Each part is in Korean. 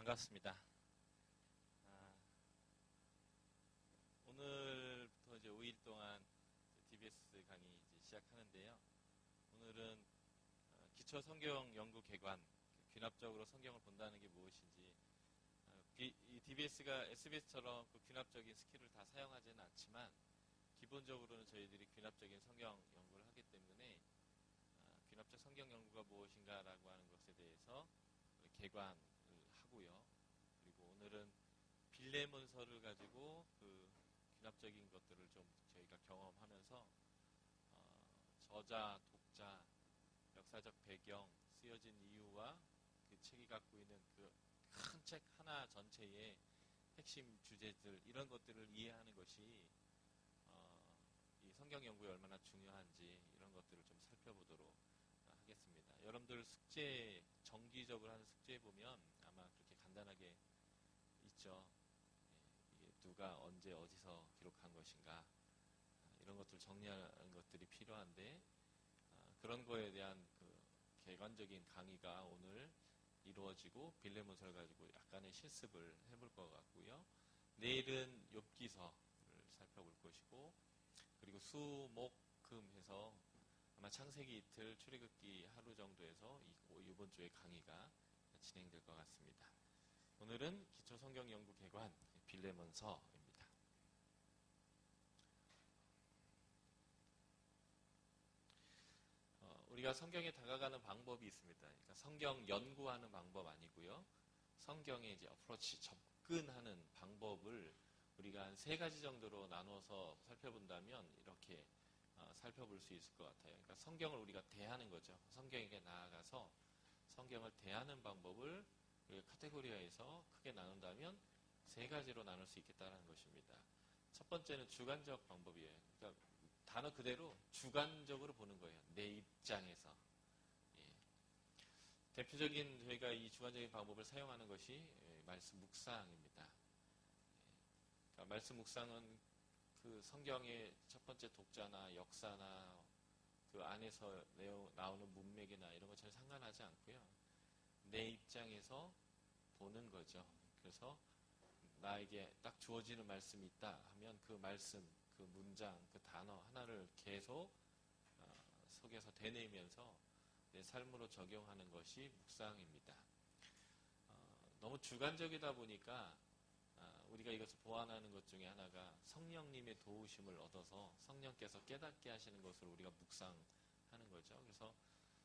반갑습니다. 오늘부터 이제 5일 동안 DBS 강의 이제 시작하는데요. 오늘은 기초 성경 연구 개관, 귀납적으로 성경을 본다는 게 무엇인지, 이 DBS가 SBS처럼 그 귀납적인 스킬을 다 사용하지는 않지만 기본적으로는 저희들이 귀납적인 성경 연구를 하기 때문에 귀납적 성경 연구가 무엇인가라고 하는 것에 대해서 개관을 하고요. 그리고 오늘은 빌레몬서를 가지고 그 귀납적인 것들을 좀 저희가 경험하면서 저자, 독자, 역사적 배경, 쓰여진 이유와 그 책이 갖고 있는 그 큰 책 하나 전체의 핵심 주제들, 이런 것들을 이해하는 것이 이 성경 연구에 얼마나 중요한지, 이런 것들을 좀 살펴보도록 하겠습니다. 여러분들 숙제, 정기적으로 하는 숙제에 보면 아마 그렇게 간단하게 있죠. 이게 누가 언제 어디서 기록한 것인가, 이런 것들을 정리하는 것들이 필요한데, 그런 거에 대한 그 개관적인 강의가 오늘 이루어지고 빌레몬서를 가지고 약간의 실습을 해볼 것 같고요. 내일은 욥기서를 살펴볼 것이고, 그리고 수, 목, 금 해서 아마 창세기 이틀, 출애굽기 하루 정도에서 이번 주에 강의가 진행될 것 같습니다. 오늘은 기초 성경 연구 개관 빌레몬서입니다. 우리가 성경에 다가가는 방법이 있습니다. 그러니까 성경 연구하는 방법 아니고요. 성경에 이제 어프로치, 접근하는 방법을 우리가 한 3가지 정도로 나눠서 살펴본다면 이렇게 살펴볼 수 있을 것 같아요. 그러니까 성경을 우리가 대하는 거죠. 성경에게 나아가서 성경을 대하는 방법을 카테고리화해서 크게 나눈다면 3가지로 나눌 수 있겠다는 것입니다. 첫 번째는 주관적 방법이에요. 그러니까 단어 그대로 주관적으로 보는 거예요. 내 입장에서. 예. 대표적인 저희가 이 주관적인 방법을 사용하는 것이 말씀 묵상입니다. 그러니까 말씀 묵상은 그 성경의 첫 번째 독자나 역사나 그 안에서 나오는 문맥이나 이런 거 전혀 상관하지 않고요. 내 입장에서 보는 거죠. 그래서 나에게 딱 주어지는 말씀이 있다 하면 그 말씀, 그 문장, 그 단어 하나를 계속 속에서 되뇌면서 내 삶으로 적용하는 것이 묵상입니다. 너무 주관적이다 보니까 우리가 이것을 보완하는 것 중에 하나가 성령님의 도우심을 얻어서 성령께서 깨닫게 하시는 것을 우리가 묵상하는 거죠. 그래서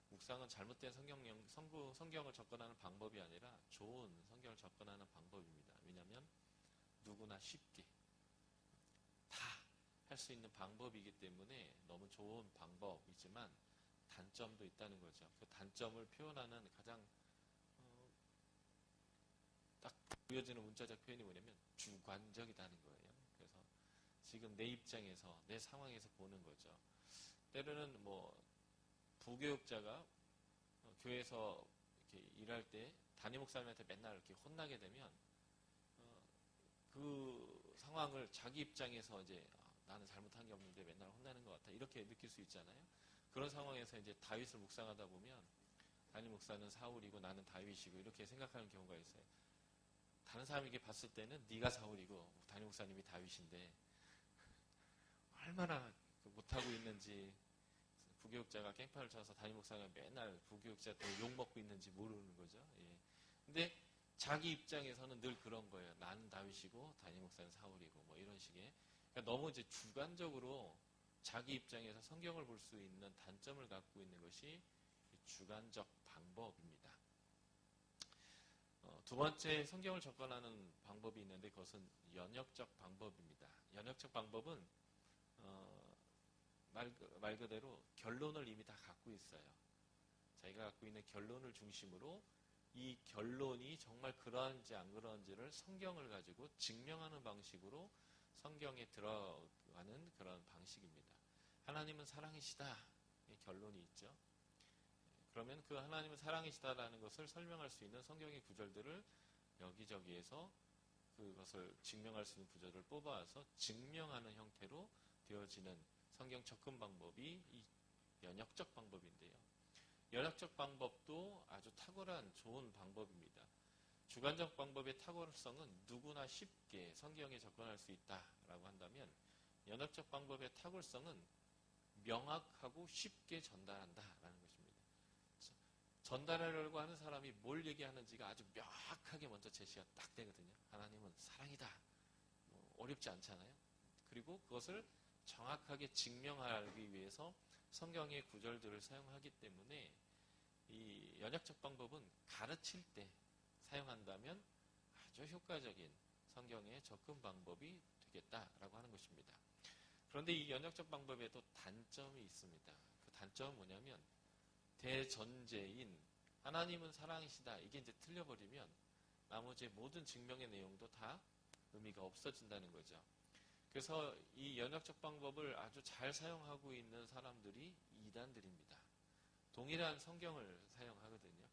묵상은 잘못된 성경을 접근하는 방법이 아니라 좋은 성경을 접근하는 방법입니다. 왜냐하면 누구나 쉽게 다 할 수 있는 방법이기 때문에 너무 좋은 방법이지만 단점도 있다는 거죠. 그 단점을 표현하는 가장 딱 보여지는 문자적 표현이 뭐냐면 주관적이라는 거예요. 그래서 지금 내 입장에서, 내 상황에서 보는 거죠. 때로는 뭐 부교육자가 교회에서 이렇게 일할 때 담임 목사님한테 맨날 이렇게 혼나게 되면 그 상황을 자기 입장에서 이제 나는 잘못한 게 없는데 맨날 혼나는 것 같아, 이렇게 느낄 수 있잖아요. 그런 상황에서 이제 다윗을 묵상하다 보면 담임 목사는 사울이고 나는 다윗이고 이렇게 생각하는 경우가 있어요. 다른 사람에게 봤을 때는 네가 사울이고 담임 목사님이 다윗인데 얼마나 못하고 있는지, 부교육자가 깽판을 쳐서 담임 목사가 맨날 부교육자한테 욕먹고 있는지 모르는 거죠. 예. 근데 자기 입장에서는 늘 그런 거예요. 나는 다윗이고 담임 목사는 사울이고 뭐 이런 식의. 그러니까 너무 이제 주관적으로 자기 입장에서 성경을 볼 수 있는 단점을 갖고 있는 것이 주관적 방법입니다. 두 번째 성경을 접근하는 방법이 있는데 그것은 연역적 방법입니다. 연역적 방법은 말 그대로 결론을 이미 다 갖고 있어요. 자기가 갖고 있는 결론을 중심으로 이 결론이 정말 그러한지 안 그러한지를 성경을 가지고 증명하는 방식으로 성경에 들어가는 그런 방식입니다. 하나님은 사랑이시다. 결론이 있죠. 그러면 그 하나님은 사랑이시다라는 것을 설명할 수 있는 성경의 구절들을 여기저기에서 그것을 증명할 수 있는 구절을 뽑아와서 증명하는 형태로 되어지는 성경 접근 방법이 이 연역적 방법인데요. 연역적 방법도 아주 탁월한 좋은 방법입니다. 주관적 방법의 탁월성은 누구나 쉽게 성경에 접근할 수 있다라고 한다면 연역적 방법의 탁월성은 명확하고 쉽게 전달한다라는 것입니다. 전달하려고 하는 사람이 뭘 얘기하는지가 아주 명확하게 먼저 제시가 딱 되거든요. 하나님은 사랑이다. 어렵지 않잖아요. 그리고 그것을 정확하게 증명하기 위해서 성경의 구절들을 사용하기 때문에 이 연역적 방법은 가르칠 때 사용한다면 아주 효과적인 성경의 접근 방법이 되겠다라고 하는 것입니다. 그런데 이 연역적 방법에도 단점이 있습니다. 그 단점은 뭐냐면 대전제인 하나님은 사랑이시다. 이게 이제 틀려버리면 나머지 모든 증명의 내용도 다 의미가 없어진다는 거죠. 그래서 이 연역적 방법을 아주 잘 사용하고 있는 사람들이 이단들입니다. 동일한 성경을 사용하거든요.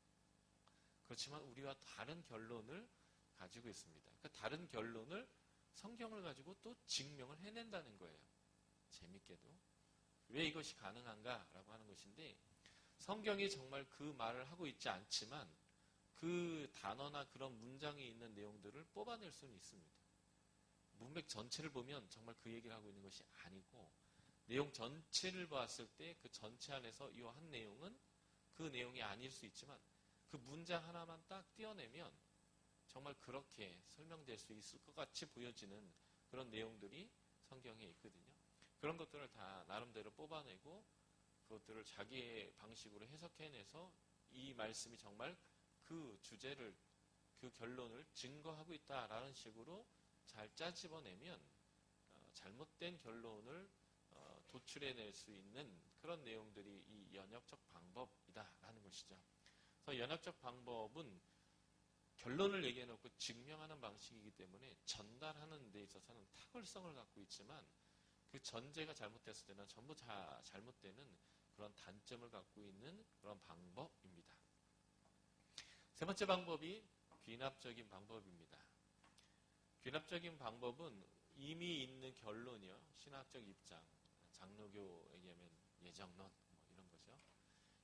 그렇지만 우리와 다른 결론을 가지고 있습니다. 그 다른 결론을 성경을 가지고 또 증명을 해낸다는 거예요. 재밌게도. 왜 이것이 가능한가라고 하는 것인데 성경이 정말 그 말을 하고 있지 않지만 그 단어나 그런 문장이 있는 내용들을 뽑아낼 수는 있습니다. 문맥 전체를 보면 정말 그 얘기를 하고 있는 것이 아니고 내용 전체를 봤을 때 그 전체 안에서 이 한 내용은 그 내용이 아닐 수 있지만 그 문장 하나만 딱 띄어내면 정말 그렇게 설명될 수 있을 것 같이 보여지는 그런 내용들이 성경에 있거든요. 그런 것들을 다 나름대로 뽑아내고 그것들을 자기의 방식으로 해석해내서 이 말씀이 정말 그 주제를, 그 결론을 증거하고 있다라는 식으로 잘 짜집어내면 잘못된 결론을 도출해낼 수 있는 그런 내용들이 이 연역적 방법이다라는 것이죠. 그래서 연역적 방법은 결론을 얘기해놓고 증명하는 방식이기 때문에 전달하는 데 있어서는 탁월성을 갖고 있지만 그 전제가 잘못됐을 때는 전부 다 잘못되는 그런 단점을 갖고 있는 그런 방법입니다. 세 번째 방법이 귀납적인 방법입니다. 귀납적인 방법은 이미 있는 결론이요. 신학적 입장, 장로교에 의하면 예정론 이런 거죠.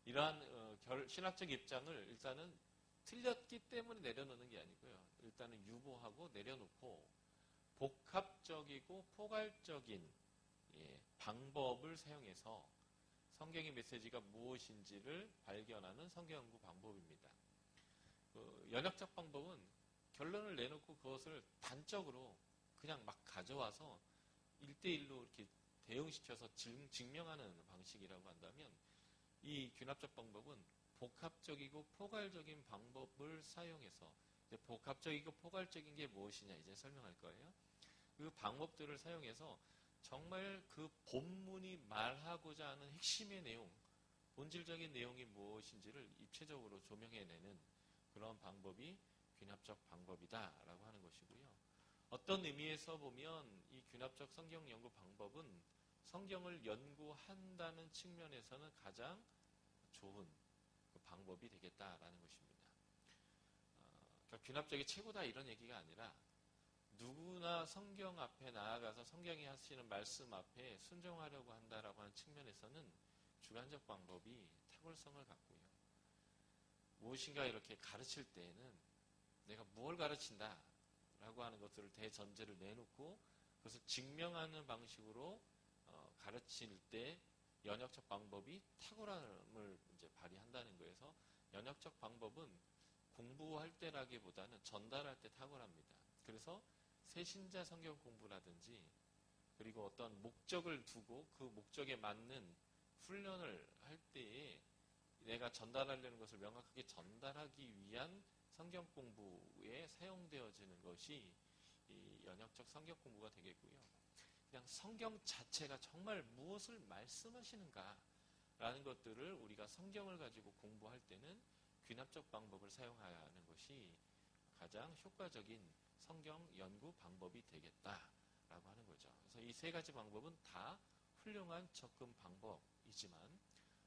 이러한 신학적 입장을 일단은 틀렸기 때문에 내려놓는 게 아니고요. 일단은 유보하고 내려놓고 복합적이고 포괄적인 방법을 사용해서 성경의 메시지가 무엇인지를 발견하는 성경연구 방법입니다. 연역적 방법은 결론을 내놓고 그것을 단적으로 그냥 막 가져와서 1대1로 이렇게 대응시켜서 증명하는 방식이라고 한다면 이 귀납적 방법은 복합적이고 포괄적인 방법을 사용해서 이제 복합적이고 포괄적인 게 무엇이냐 이제 설명할 거예요. 그 방법들을 사용해서 정말 그 본문이 말하고자 하는 핵심의 내용, 본질적인 내용이 무엇인지를 입체적으로 조명해내는 그런 방법이 귀납적 방법이다라고 하는 것이고요. 어떤 의미에서 보면 이 귀납적 성경 연구 방법은 성경을 연구한다는 측면에서는 가장 좋은 그 방법이 되겠다라는 것입니다. 그러니까 귀납적이 최고다 이런 얘기가 아니라 누구나 성경 앞에 나아가서 성경이 하시는 말씀 앞에 순종하려고 한다라고 하는 측면에서는 주관적 방법이 탁월성을 갖고요. 무엇인가 이렇게 가르칠 때에는 내가 무엇을 가르친다 라고 하는 것들을 대전제를 내놓고 그것을 증명하는 방식으로 가르칠 때 연역적 방법이 탁월함을 이제 발휘한다는 거에서 연역적 방법은 공부할 때라기보다는 전달할 때 탁월합니다. 그래서 새신자 성경 공부라든지 그리고 어떤 목적을 두고 그 목적에 맞는 훈련을 할 때에 내가 전달하려는 것을 명확하게 전달하기 위한 성경 공부에 사용되어지는 것이 이 연역적 성경 공부가 되겠고요. 그냥 성경 자체가 정말 무엇을 말씀하시는가 라는 것들을 우리가 성경을 가지고 공부할 때는 귀납적 방법을 사용하는 것이 가장 효과적인 성경 연구 방법이 되겠다라고 하는 거죠. 그래서 이 세 가지 방법은 다 훌륭한 접근 방법이지만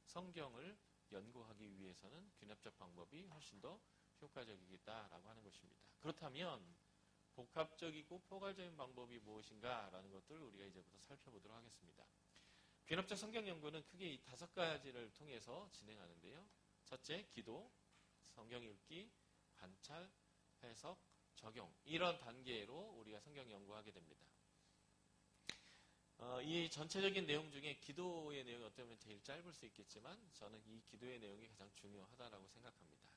성경을 연구하기 위해서는 귀납적 방법이 훨씬 더 효과적이겠다라고 하는 것입니다. 그렇다면 복합적이고 포괄적인 방법이 무엇인가라는 것들을 우리가 이제부터 살펴보도록 하겠습니다. 귀납적 성경 연구는 크게 이 5가지를 통해서 진행하는데요. 첫째, 기도, 성경 읽기, 관찰, 해석, 적용 이런 단계로 우리가 성경 연구하게 됩니다. 이 전체적인 내용 중에 기도의 내용이 어떻게 보면 제일 짧을 수 있겠지만 저는 이 기도의 내용이 가장 중요하다고 생각합니다.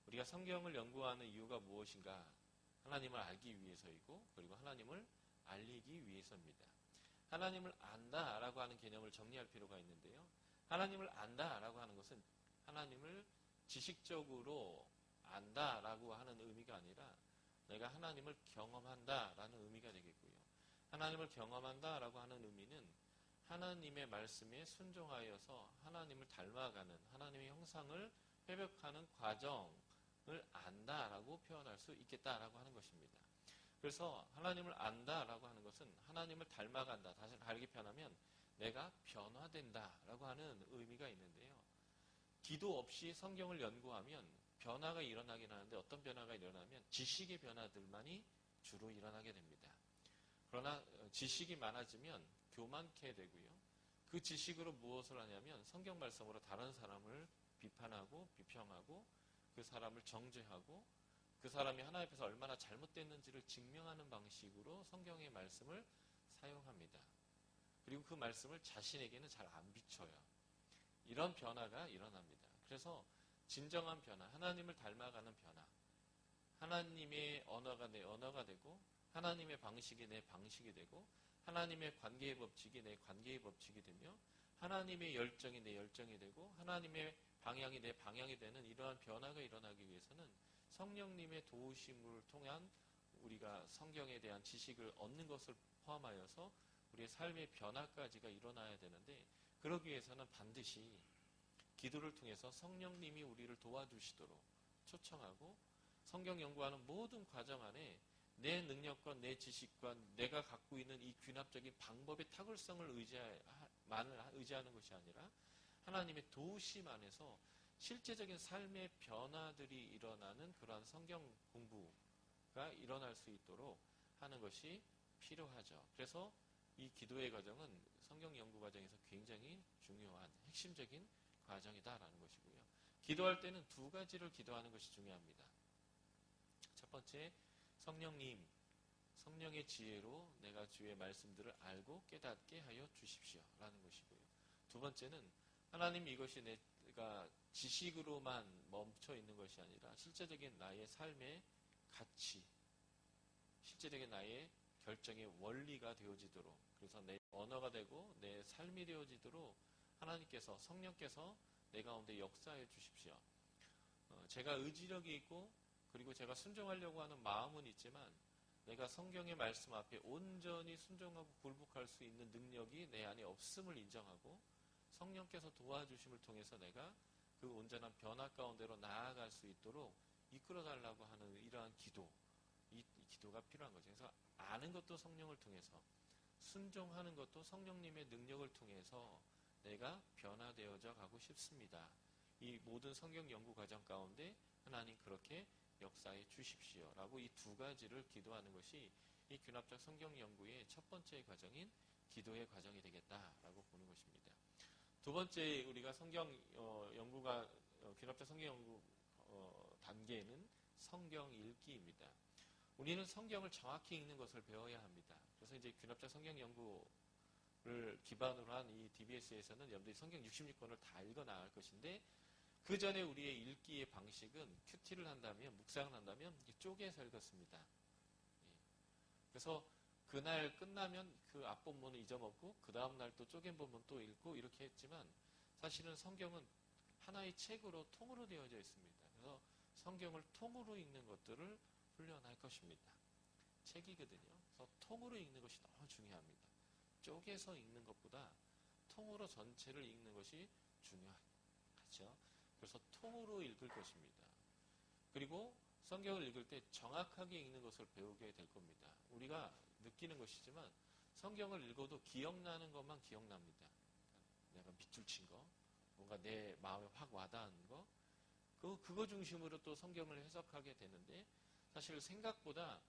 우리가 성경을 연구하는 이유가 무엇인가? 하나님을 알기 위해서이고 그리고 하나님을 알리기 위해서입니다. 하나님을 안다라고 하는 개념을 정리할 필요가 있는데요. 하나님을 안다라고 하는 것은 하나님을 지식적으로 안다라고 하는 의미가 아니라 내가 하나님을 경험한다라는 의미가 되겠고요. 하나님을 경험한다라고 하는 의미는 하나님의 말씀에 순종하여서 하나님을 닮아가는 하나님의 형상을 회복하는 과정을 안다라고 표현할 수 있겠다라고 하는 것입니다. 그래서 하나님을 안다라고 하는 것은 하나님을 닮아간다. 다시 다르게 표현하면 내가 변화된다라고 하는 의미가 있는데요. 기도 없이 성경을 연구하면 변화가 일어나긴 하는데 어떤 변화가 일어나면 지식의 변화들만이 주로 일어나게 됩니다. 그러나 지식이 많아지면 교만케 되고요. 그 지식으로 무엇을 하냐면 성경 말씀으로 다른 사람을 비판하고 비평하고 그 사람을 정죄하고 그 사람이 하나님 앞에서 얼마나 잘못됐는지를 증명하는 방식으로 성경의 말씀을 사용합니다. 그리고 그 말씀을 자신에게는 잘 안 비춰요. 이런 변화가 일어납니다. 그래서 진정한 변화, 하나님을 닮아가는 변화, 하나님의 언어가 내 언어가 되고 하나님의 방식이 내 방식이 되고 하나님의 관계의 법칙이 내 관계의 법칙이 되며 하나님의 열정이 내 열정이 되고 하나님의 방향이 내 방향이 되는 이러한 변화가 일어나기 위해서는 성령님의 도우심을 통한 우리가 성경에 대한 지식을 얻는 것을 포함하여서 우리의 삶의 변화까지가 일어나야 되는데 그러기 위해서는 반드시 기도를 통해서 성령님이 우리를 도와주시도록 초청하고 성경 연구하는 모든 과정 안에 내 능력과 내 지식과 내가 갖고 있는 이 귀납적인 방법의 탁월성을 의지하는 것이 아니라 하나님의 도우심 안에서 실제적인 삶의 변화들이 일어나는 그러한 성경 공부가 일어날 수 있도록 하는 것이 필요하죠. 그래서 이 기도의 과정은 성경 연구 과정에서 굉장히 중요한 핵심적인 과정이다라는 것이고요. 기도할 때는 두 가지를 기도하는 것이 중요합니다. 첫 번째, 성령님, 성령의 지혜로 내가 주의 말씀들을 알고 깨닫게 하여 주십시오 라는 것이고요. 두 번째는 하나님 이것이 내가 지식으로만 멈춰 있는 것이 아니라 실제적인 나의 삶의 가치, 실제적인 나의 결정의 원리가 되어지도록 그래서 내 언어가 되고 내 삶이 되어지도록 하나님께서 성령께서 내 가운데 역사해 주십시오. 제가 의지력이 있고 그리고 제가 순종하려고 하는 마음은 있지만 내가 성경의 말씀 앞에 온전히 순종하고 굴복할 수 있는 능력이 내 안에 없음을 인정하고 성령께서 도와주심을 통해서 내가 그 온전한 변화 가운데로 나아갈 수 있도록 이끌어달라고 하는 이러한 기도, 이 기도가 필요한 거죠. 그래서 아는 것도 성령을 통해서 순종하는 것도 성령님의 능력을 통해서 내가 변화되어져 가고 싶습니다. 이 모든 성경 연구 과정 가운데 하나님 그렇게 역사해 주십시오 라고 이 두 가지를 기도하는 것이 이 귀납적 성경 연구의 첫 번째 과정인 기도의 과정이 되겠다라고 보는 것입니다. 두 번째 우리가 성경 연구가 귀납적 성경 연구 단계는 성경 읽기입니다. 우리는 성경을 정확히 읽는 것을 배워야 합니다. 그래서 이제 귀납적 성경 연구를 기반으로 한 이 DBS에서는 여러분들이 성경 66권을 다 읽어 나갈 것인데 그 전에 우리의 읽기의 방식은 큐티를 한다면, 묵상을 한다면 쪼개서 읽었습니다. 그래서 그날 끝나면 그 앞본문을 잊어먹고 그 다음날 또 쪼갠 본문 또 읽고 이렇게 했지만 사실은 성경은 하나의 책으로 통으로 되어져 있습니다. 그래서 성경을 통으로 읽는 것들을 훈련할 것입니다. 책이거든요. 그래서 통으로 읽는 것이 너무 중요합니다. 쪼개서 읽는 것보다 통으로 전체를 읽는 것이 중요하죠. 그래서 통으로 읽을 것입니다. 그리고 성경을 읽을 때 정확하게 읽는 것을 배우게 될 겁니다. 우리가 느끼는 것이지만 성경을 읽어도 기억나는 것만 기억납니다. 내가 밑줄 친 거, 뭔가 내 마음에 확 와닿은 거, 그거 중심으로 또 성경을 해석하게 되는데 사실 생각보다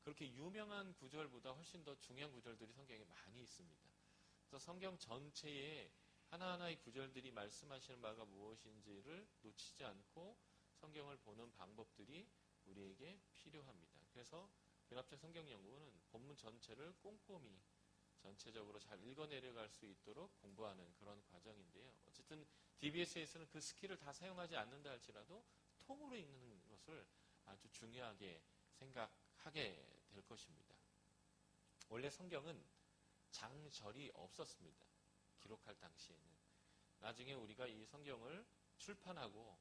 그렇게 유명한 구절보다 훨씬 더 중요한 구절들이 성경에 많이 있습니다. 그래서 성경 전체에 하나하나의 구절들이 말씀하시는 바가 무엇인지를 놓치지 않고 성경을 보는 방법들이 우리에게 필요합니다. 그래서 귀납적 성경 연구는 본문 전체를 꼼꼼히 전체적으로 잘 읽어내려갈 수 있도록 공부하는 그런 과정인데요. 어쨌든 DBS에서는 그 스킬을 다 사용하지 않는다 할지라도 통으로 읽는 것을 아주 중요하게 생각하게 될 것입니다. 원래 성경은 장절이 없었습니다. 기록할 당시에는. 나중에 우리가 이 성경을 출판하고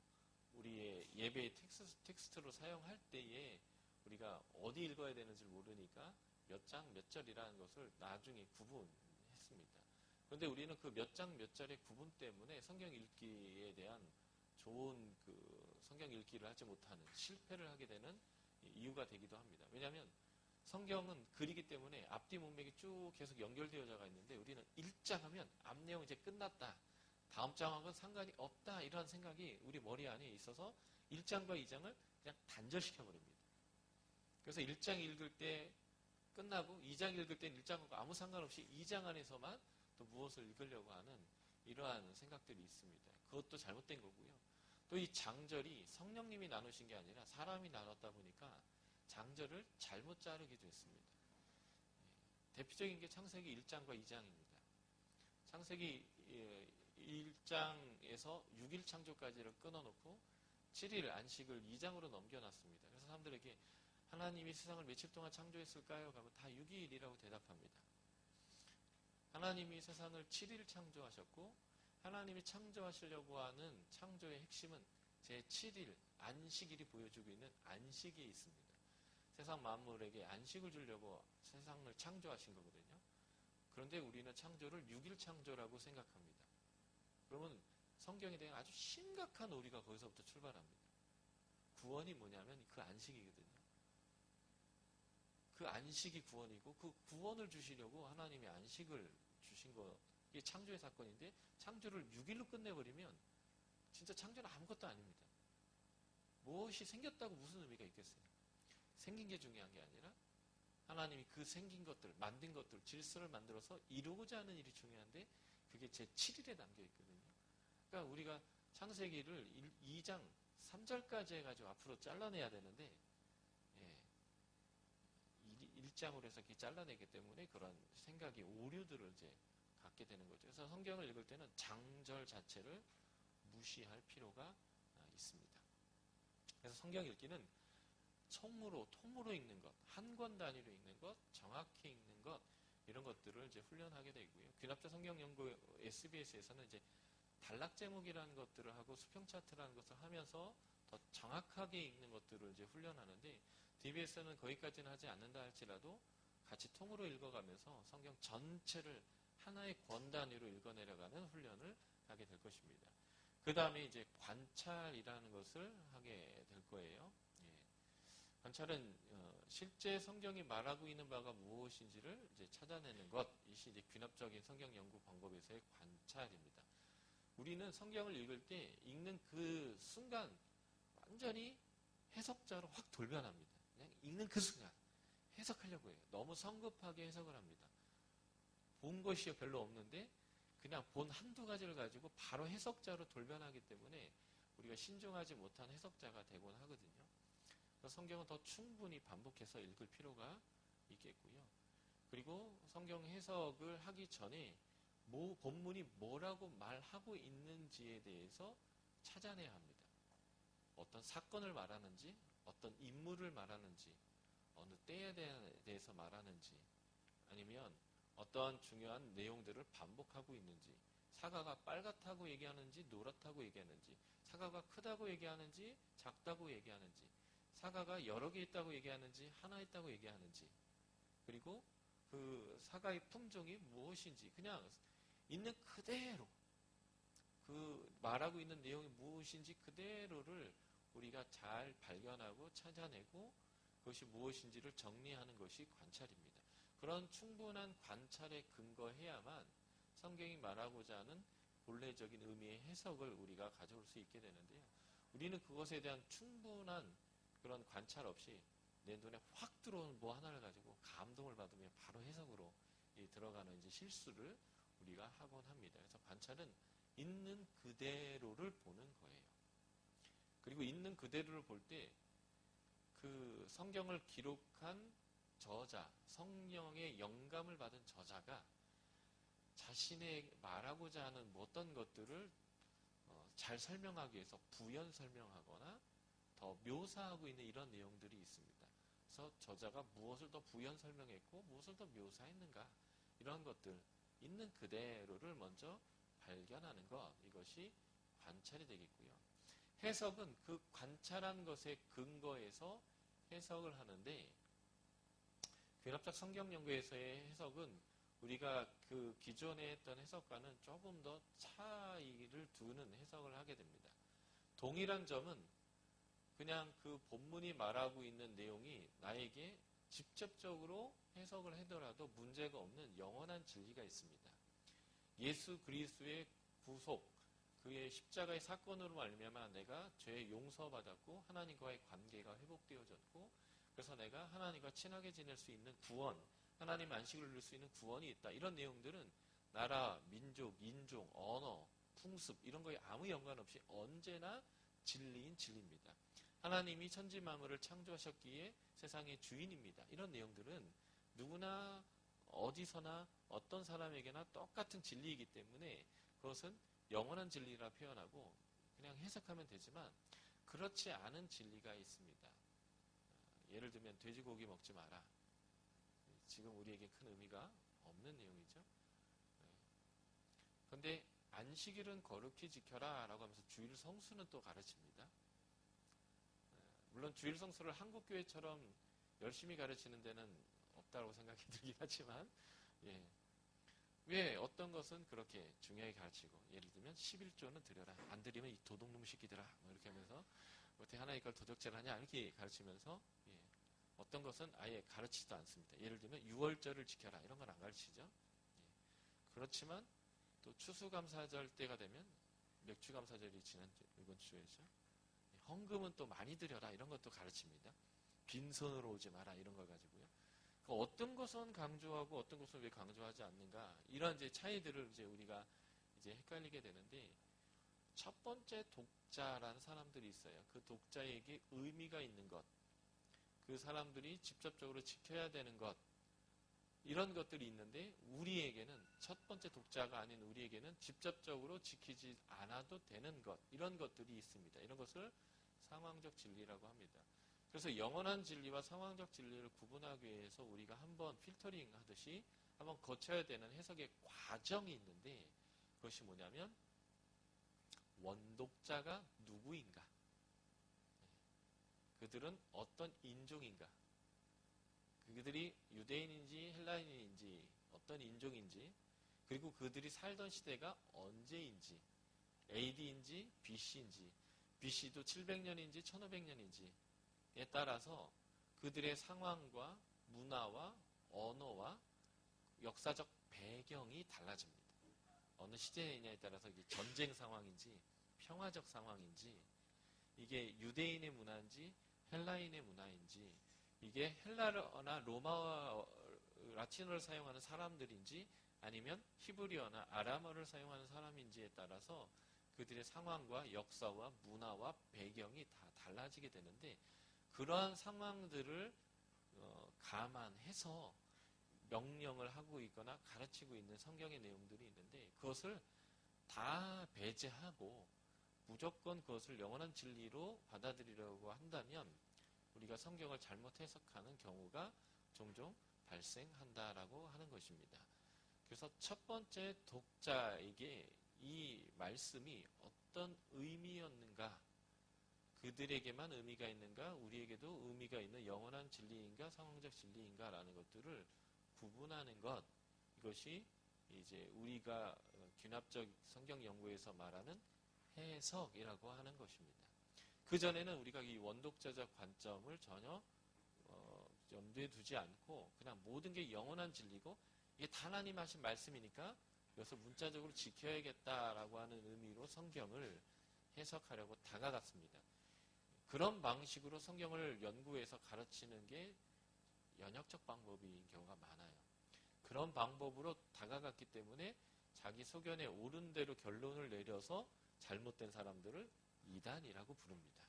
우리의 예배의 텍스트로 사용할 때에 우리가 어디 읽어야 되는지 모르니까 몇 장 몇 절이라는 것을 나중에 구분했습니다. 그런데 우리는 그 몇 장 몇 절의 구분 때문에 성경 읽기에 대한 좋은 그 성경 읽기를 하지 못하는 실패를 하게 되는 이유가 되기도 합니다. 왜냐하면 성경은 글이기 때문에 앞뒤 문맥이 쭉 계속 연결되어져 있는데 우리는 1장 하면 앞 내용 이제 끝났다. 다음 장하고는 상관이 없다. 이런 생각이 우리 머리 안에 있어서 1장과 2장을 그냥 단절시켜버립니다. 그래서 1장 읽을 때 끝나고 2장 읽을 때는 1장하고 아무 상관없이 2장 안에서만 또 무엇을 읽으려고 하는 이러한 생각들이 있습니다. 그것도 잘못된 거고요. 또 이 장절이 성령님이 나누신 게 아니라 사람이 나눴다 보니까 장절을 잘못 자르기도 했습니다. 대표적인 게 창세기 1장과 2장입니다. 창세기 1장에서 6일 창조까지를 끊어놓고 7일 안식을 2장으로 넘겨놨습니다. 그래서 사람들에게 하나님이 세상을 며칠 동안 창조했을까요? 그러면 다 6일이라고 대답합니다. 하나님이 세상을 7일 창조하셨고 하나님이 창조하시려고 하는 창조의 핵심은 제7일 안식일이 보여주고 있는 안식이 있습니다. 세상 만물에게 안식을 주려고 세상을 창조하신 거거든요. 그런데 우리는 창조를 6일 창조라고 생각합니다. 그러면 성경에 대한 아주 심각한 오류가 거기서부터 출발합니다. 구원이 뭐냐면 그 안식이거든요. 그 안식이 구원이고 그 구원을 주시려고 하나님이 안식을 주신 거 이게 창조의 사건인데 창조를 6일로 끝내버리면 진짜 창조는 아무것도 아닙니다. 무엇이 생겼다고 무슨 의미가 있겠어요? 생긴 게 중요한 게 아니라 하나님이 그 생긴 것들, 만든 것들, 질서를 만들어서 이루고자 하는 일이 중요한데 그게 제7일에 담겨 있거든요. 그러니까 우리가 창세기를 2장 3절까지 해가지고 앞으로 잘라내야 되는데 1장으로 해서 이렇게 잘라내기 때문에 그런 생각이 오류들을 이제 갖게 되는 거죠. 그래서 성경을 읽을 때는 장절 자체를 무시할 필요가 있습니다. 그래서 성경 읽기는 통으로 읽는 것, 한 권 단위로 읽는 것, 정확히 읽는 것 이런 것들을 이제 훈련하게 되고요. 귀납자 성경 연구 SBS에서는 이제 단락 제목이라는 것들을 하고 수평 차트라는 것을 하면서 더 정확하게 읽는 것들을 이제 훈련하는데 DBS는 거기까지는 하지 않는다 할지라도 같이 통으로 읽어가면서 성경 전체를 하나의 권 단위로 읽어내려가는 훈련을 하게 될 것입니다. 그 다음에 이제 관찰이라는 것을 하게 될 거예요. 관찰은 실제 성경이 말하고 있는 바가 무엇인지를 이제 찾아내는 것, 이것이 이제 귀납적인 성경 연구 방법에서의 관찰입니다. 우리는 성경을 읽을 때 읽는 그 순간 완전히 해석자로 확 돌변합니다. 그냥 읽는 그 순간 해석하려고 해요. 너무 성급하게 해석을 합니다. 본 것이 별로 없는데 그냥 본 한두 가지를 가지고 바로 해석자로 돌변하기 때문에 우리가 신중하지 못한 해석자가 되곤 하거든요. 그래서 성경은 더 충분히 반복해서 읽을 필요가 있겠고요. 그리고 성경 해석을 하기 전에 본문이 뭐라고 말하고 있는지에 대해서 찾아내야 합니다. 어떤 사건을 말하는지, 어떤 인물을 말하는지, 어느 때에 대해서 말하는지, 아니면 어떠한 중요한 내용들을 반복하고 있는지, 사과가 빨갛다고 얘기하는지, 노랗다고 얘기하는지, 사과가 크다고 얘기하는지, 작다고 얘기하는지, 사과가 여러 개 있다고 얘기하는지, 하나 있다고 얘기하는지, 그리고 그 사과의 품종이 무엇인지, 그냥 있는 그대로, 그 말하고 있는 내용이 무엇인지 그대로를 우리가 잘 발견하고 찾아내고 그것이 무엇인지를 정리하는 것이 관찰입니다. 그런 충분한 관찰에 근거해야만 성경이 말하고자 하는 본래적인 의미의 해석을 우리가 가져올 수 있게 되는데요. 우리는 그것에 대한 충분한 그런 관찰 없이 내 눈에 확 들어오는 뭐 하나를 가지고 감동을 받으며 바로 해석으로 들어가는 이제 실수를 우리가 하곤 합니다. 그래서 관찰은 있는 그대로를 보는 거예요. 그리고 있는 그대로를 볼 때 그 성경을 기록한 저자, 성령의 영감을 받은 저자가 자신의 말하고자 하는 어떤 것들을 잘 설명하기 위해서 부연 설명하거나 더 묘사하고 있는 이런 내용들이 있습니다. 그래서 저자가 무엇을 더 부연 설명했고 무엇을 더 묘사했는가, 이런 것들 있는 그대로를 먼저 발견하는 것, 이것이 관찰이 되겠고요. 해석은 그 관찰한 것에 근거해서 해석을 하는데, 귀납작 성경연구에서의 해석은 우리가 그 기존에 했던 해석과는 조금 더 차이를 두는 해석을 하게 됩니다. 동일한 점은 그냥 그 본문이 말하고 있는 내용이 나에게 직접적으로 해석을 하더라도 문제가 없는 영원한 진리가 있습니다. 예수 그리스도의 구속, 그의 십자가의 사건으로 말미암아 내가 죄의 용서받았고 하나님과의 관계가 회복되어졌고, 그래서 내가 하나님과 친하게 지낼 수 있는 구원, 하나님 안식을 누릴 수 있는 구원이 있다. 이런 내용들은 나라, 민족, 인종, 언어, 풍습 이런 거에 아무 연관없이 언제나 진리인 진리입니다. 하나님이 천지만물을 창조하셨기에 세상의 주인입니다. 이런 내용들은 누구나 어디서나 어떤 사람에게나 똑같은 진리이기 때문에 그것은 영원한 진리라 표현하고 그냥 해석하면 되지만, 그렇지 않은 진리가 있습니다. 예를 들면 돼지고기 먹지 마라. 지금 우리에게 큰 의미가 없는 내용이죠. 그런데 안식일은 거룩히 지켜라 라고 하면서 주일 성수는 또 가르칩니다. 물론 주일 성수를 한국교회처럼 열심히 가르치는 데는 없다고 생각이 들긴 하지만, 왜 어떤 것은 그렇게 중요하게 가르치고, 예를 들면 11조는 드려라, 안 드리면 이 도둑놈 새끼들아, 이렇게 하면서 어떻게 하나님 걸 도적질 하냐 이렇게 가르치면서, 어떤 것은 아예 가르치지도 않습니다. 예를 들면 6월절을 지켜라, 이런 건 안 가르치죠. 그렇지만 또 추수감사절 때가 되면, 맥주감사절이 이번 주에죠. 헌금은 또 많이 드려라, 이런 것도 가르칩니다. 빈손으로 오지 마라, 이런 걸 가지고요. 어떤 것은 강조하고 어떤 것은 왜 강조하지 않는가, 이런 이제 차이들을 이제 우리가 이제 헷갈리게 되는데, 첫 번째 독자라는 사람들이 있어요. 그 독자에게 의미가 있는 것, 그 사람들이 직접적으로 지켜야 되는 것, 이런 것들이 있는데, 우리에게는 첫 번째 독자가 아닌 우리에게는 직접적으로 지키지 않아도 되는 것, 이런 것들이 있습니다. 이런 것을 상황적 진리라고 합니다. 그래서 영원한 진리와 상황적 진리를 구분하기 위해서 우리가 한번 필터링 하듯이 한번 거쳐야 되는 해석의 과정이 있는데, 그것이 뭐냐면 원독자가 누구인가, 그들은 어떤 인종인가, 그들이 유대인인지 헬라인인지 어떤 인종인지, 그리고 그들이 살던 시대가 언제인지, AD인지 BC인지, BC도 700년인지 1500년인지에 따라서 그들의 상황과 문화와 언어와 역사적 배경이 달라집니다. 어느 시대이냐에 따라서 이게 전쟁 상황인지 평화적 상황인지, 이게 유대인의 문화인지 헬라인의 문화인지, 이게 헬라어나 로마어, 라틴어를 사용하는 사람들인지 아니면 히브리어나 아람어를 사용하는 사람인지에 따라서 그들의 상황과 역사와 문화와 배경이 다 달라지게 되는데, 그러한 상황들을 감안해서 명령을 하고 있거나 가르치고 있는 성경의 내용들이 있는데, 그것을 다 배제하고 무조건 그것을 영원한 진리로 받아들이려고 한다면 우리가 성경을 잘못 해석하는 경우가 종종 발생한다라고 하는 것입니다. 그래서 첫 번째 독자에게 이 말씀이 어떤 의미였는가, 그들에게만 의미가 있는가, 우리에게도 의미가 있는 영원한 진리인가 상황적 진리인가 라는 것들을 구분하는 것, 이것이 이제 우리가 귀납적 성경 연구에서 말하는 해석이라고 하는 것입니다. 그전에는 우리가 이 원독자적 관점을 전혀 염두에 두지 않고 그냥 모든 게 영원한 진리고 이게 다 하나님 하신 말씀이니까 이것을 문자적으로 지켜야겠다라고 하는 의미로 성경을 해석하려고 다가갔습니다. 그런 방식으로 성경을 연구해서 가르치는 게 연역적 방법인 경우가 많아요. 그런 방법으로 다가갔기 때문에 자기 소견에 옳은 대로 결론을 내려서 잘못된 사람들을 이단이라고 부릅니다.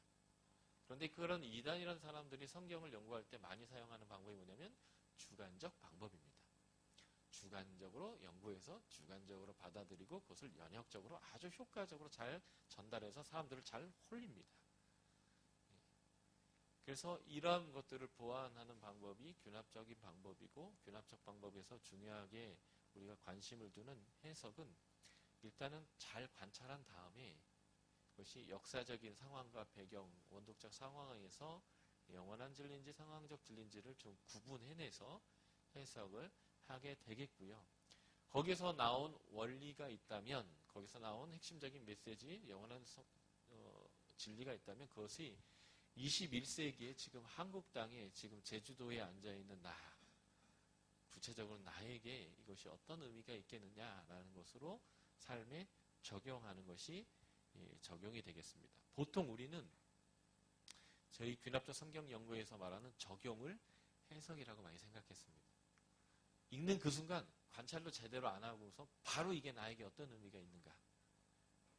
그런데 그런 이단이라는 사람들이 성경을 연구할 때 많이 사용하는 방법이 뭐냐면 주관적 방법입니다. 주관적으로 연구해서 주관적으로 받아들이고 그것을 연역적으로 아주 효과적으로 잘 전달해서 사람들을 잘 홀립니다. 그래서 이런 것들을 보완하는 방법이 균합적인 방법이고, 균합적 방법에서 중요하게 우리가 관심을 두는 해석은 일단은 잘 관찰한 다음에 그것이 역사적인 상황과 배경, 원독적 상황에서 영원한 진리인지 상황적 진리인지를 좀 구분해내서 해석을 하게 되겠고요. 거기서 나온 원리가 있다면, 거기서 나온 핵심적인 메시지, 영원한 진리가 있다면 그것이 21세기에 지금 한국 땅에 지금 제주도에 앉아있는 나, 구체적으로 나에게 이것이 어떤 의미가 있겠느냐라는 것으로 삶에 적용하는 것이 적용이 되겠습니다. 보통 우리는 저희 균합적 성경 연구에서 말하는 적용을 해석이라고 많이 생각했습니다. 읽는 그 순간 관찰도 제대로 안 하고서 바로 이게 나에게 어떤 의미가 있는가,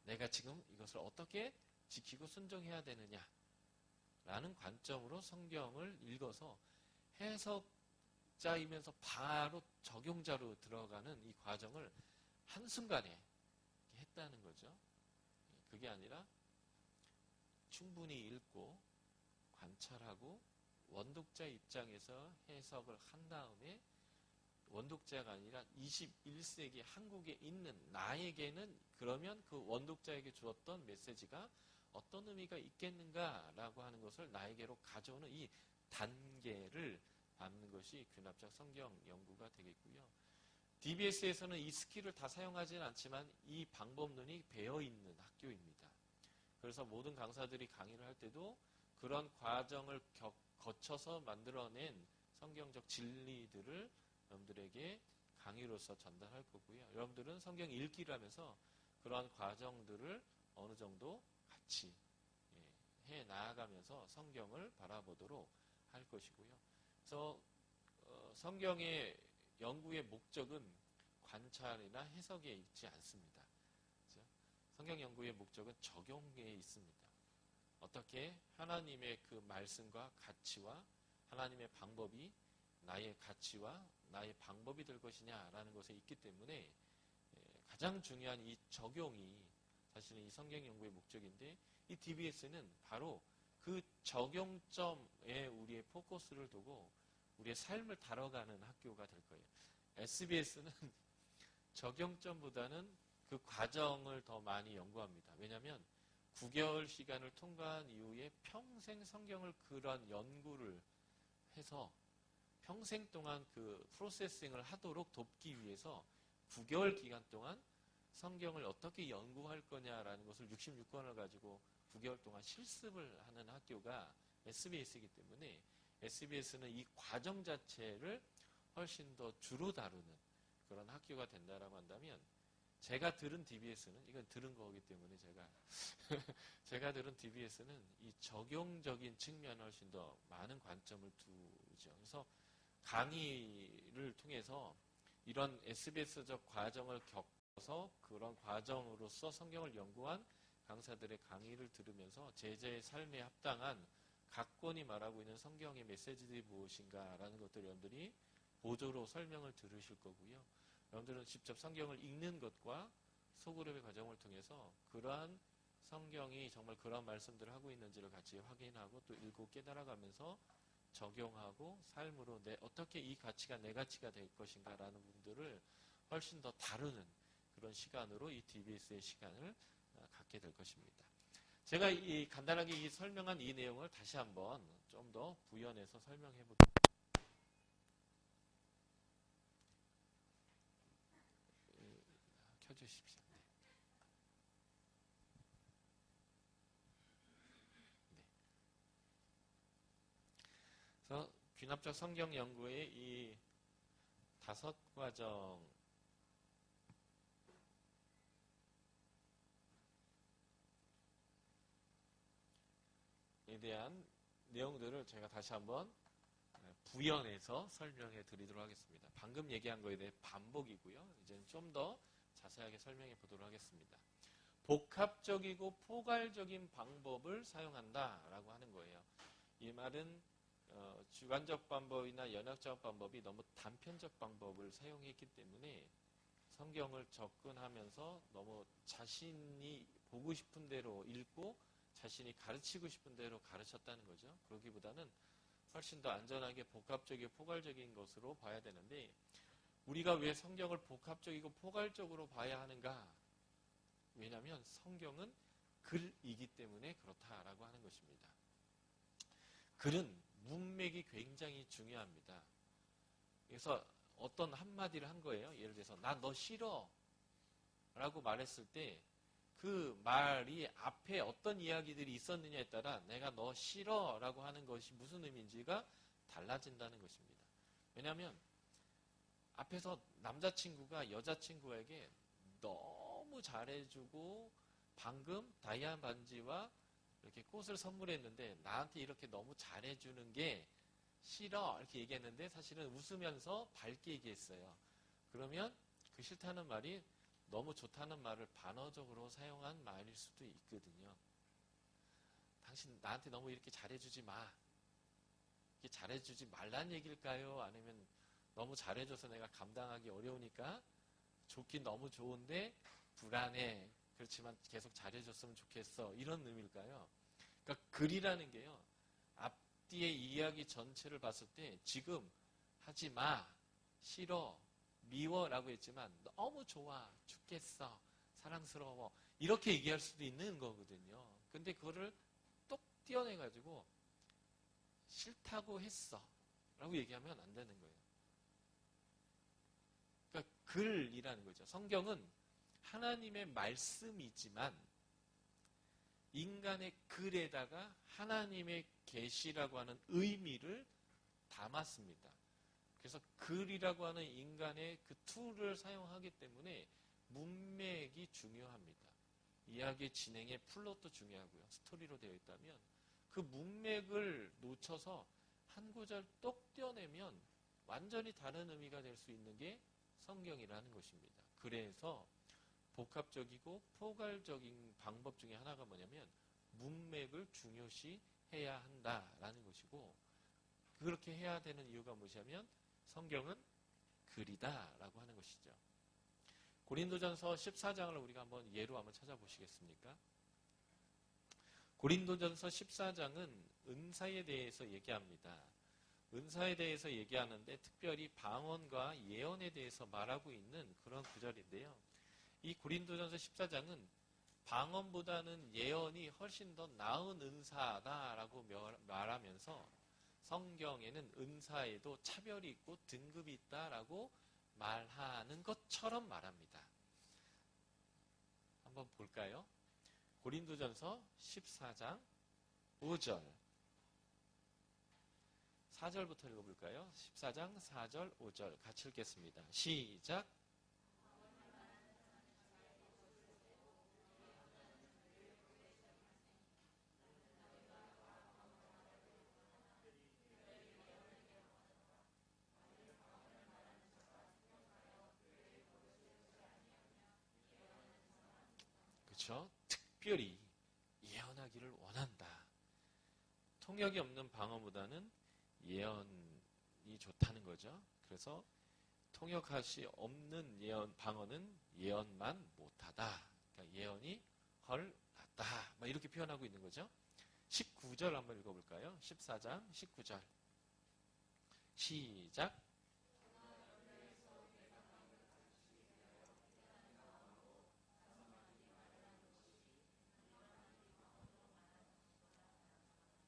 내가 지금 이것을 어떻게 지키고 순종해야 되느냐 라는 관점으로 성경을 읽어서 해석자이면서 바로 적용자로 들어가는 이 과정을 한순간에 했다는 거죠. 그게 아니라 충분히 읽고 관찰하고 원독자 입장에서 해석을 한 다음에, 원독자가 아니라 21세기 한국에 있는 나에게는 그러면 그 원독자에게 주었던 메시지가 어떤 의미가 있겠는가라고 하는 것을 나에게로 가져오는 이 단계를 밟는 것이 균합적 성경 연구가 되겠고요. DBS에서는 이 스킬을 다 사용하지는 않지만 이 방법론이 배어있는 학교입니다. 그래서 모든 강사들이 강의를 할 때도 그런 과정을 거쳐서 만들어낸 성경적 진리들을 여러분들에게 강의로서 전달할 거고요. 여러분들은 성경 읽기를 하면서 그러한 과정들을 어느 정도 같이 해 나아가면서 성경을 바라보도록 할 것이고요. 그래서 성경의 연구의 목적은 관찰이나 해석에 있지 않습니다. 그렇죠? 성경 연구의 목적은 적용에 있습니다. 어떻게 하나님의 그 말씀과 가치와 하나님의 방법이 나의 가치와 나의 방법이 될 것이냐라는 것에 있기 때문에 가장 중요한 이 적용이 사실은 이 성경 연구의 목적인데, 이 DBS는 바로 그 적용점에 우리의 포커스를 두고 우리의 삶을 다뤄가는 학교가 될 거예요. SBS는 적용점보다는 그 과정을 더 많이 연구합니다. 왜냐하면 9개월 시간을 통과한 이후에 평생 성경을 그런 연구를 해서 평생 동안 그 프로세싱을 하도록 돕기 위해서 9개월 기간 동안 성경을 어떻게 연구할 거냐라는 것을 66권을 가지고 9개월 동안 실습을 하는 학교가 SBS이기 때문에 SBS는 이 과정 자체를 훨씬 더 주로 다루는 그런 학교가 된다라고 한다면, 제가 들은 DBS는, 이건 들은 거기 때문에 제가 들은 DBS는 이 적용적인 측면을 훨씬 더 많은 관점을 두죠. 그래서 강의를 통해서 이런 SBS적 과정을 겪어서 그런 과정으로서 성경을 연구한 강사들의 강의를 들으면서 제자의 삶에 합당한 각 권이 말하고 있는 성경의 메시지들이 무엇인가라는 것들을 여러분들이 보조로 설명을 들으실 거고요. 여러분들은 직접 성경을 읽는 것과 소그룹의 과정을 통해서 그러한 성경이 정말 그런 말씀들을 하고 있는지를 같이 확인하고 또 읽고 깨달아가면서 적용하고 삶으로 어떻게 이 가치가 내 가치가 될 것인가라는 부분들을 훨씬 더 다루는 그런 시간으로 이 DBS의 시간을 갖게 될 것입니다. 제가 간단하게 설명한 이 내용을 다시 한번 좀 더 부연해서 설명해 보도록 켜주십시오. 네. 그래서 균합적 성경 연구의 이 5과정에 대한 내용들을 제가 다시 한번 부연해서 설명해 드리도록 하겠습니다. 방금 얘기한 거에 대해 반복이고요. 이제는 좀 더 자세하게 설명해 보도록 하겠습니다. 복합적이고 포괄적인 방법을 사용한다라고 하는 거예요. 이 말은 주관적 방법이나 연역적 방법이 너무 단편적 방법을 사용했기 때문에 성경을 접근하면서 너무 자신이 보고 싶은 대로 읽고 자신이 가르치고 싶은 대로 가르쳤다는 거죠. 그러기보다는 훨씬 더 안전하게 복합적이고 포괄적인 것으로 봐야 되는데, 우리가 왜 성경을 복합적이고 포괄적으로 봐야 하는가? 왜냐하면 성경은 글이기 때문에 그렇다라고 하는 것입니다. 글은 문맥이 굉장히 중요합니다. 그래서 어떤 한마디를 한 거예요. 예를 들어서 나 너 싫어 라고 말했을 때 그 말이 앞에 어떤 이야기들이 있었느냐에 따라 내가 너 싫어 라고 하는 것이 무슨 의미인지가 달라진다는 것입니다. 왜냐하면 앞에서 남자친구가 여자친구에게 너무 잘해주고 방금 다이아 반지와 이렇게 꽃을 선물했는데 나한테 이렇게 너무 잘해주는 게 싫어 이렇게 얘기했는데 사실은 웃으면서 밝게 얘기했어요. 그러면 그 싫다는 말이 너무 좋다는 말을 반어적으로 사용한 말일 수도 있거든요. 당신 나한테 너무 이렇게 잘해주지 마. 이렇게 잘해주지 말란 얘기일까요? 아니면 너무 잘해줘서 내가 감당하기 어려우니까 좋긴 너무 좋은데 불안해. 그렇지만 계속 잘해줬으면 좋겠어. 이런 의미일까요? 그러니까 글이라는 게요. 앞뒤의 이야기 전체를 봤을 때 지금 하지 마, 싫어, 미워라고 했지만 너무 좋아, 죽겠어, 사랑스러워 이렇게 얘기할 수도 있는 거거든요. 근데 그거를 똑 떼어내가지고 싫다고 했어 라고 얘기하면 안 되는 거예요. 그러니까 글이라는 거죠. 성경은 하나님의 말씀이지만 인간의 글에다가 하나님의 계시라고 하는 의미를 담았습니다. 그래서 글이라고 하는 인간의 그 툴을 사용하기 때문에 문맥이 중요합니다. 이야기 진행의 플롯도 중요하고요. 스토리로 되어 있다면 그 문맥을 놓쳐서 한 구절 똑 떼어내면 완전히 다른 의미가 될 수 있는 게 성경이라는 것입니다. 그래서 복합적이고 포괄적인 방법 중에 하나가 뭐냐면 문맥을 중요시해야 한다라는 것이고, 그렇게 해야 되는 이유가 무엇이냐면 성경은 글이다라고 하는 것이죠. 고린도전서 14장을 우리가 한번 예로 한번 찾아보시겠습니까? 고린도전서 14장은 은사에 대해서 얘기합니다. 은사에 대해서 얘기하는데 특별히 방언과 예언에 대해서 말하고 있는 그런 구절인데요. 이 고린도전서 14장은 방언보다는 예언이 훨씬 더 나은 은사다라고 말하면서 성경에는 은사에도 차별이 있고 등급이 있다라고 말하는 것처럼 말합니다. 한번 볼까요? 고린도전서 14장 5절 4절부터 읽어볼까요? 14장 4절 5절 같이 읽겠습니다. 시작. 그렇죠? 특별히 예언하기를 원한다. 통역이 없는 방언보다는 예언이 좋다는 거죠. 그래서 통역할 수 없는 방언은 예언만 못하다. 그러니까 예언이 헐 낫다. 이렇게 표현하고 있는 거죠. 19절 한번 읽어볼까요? 14장 19절 시작.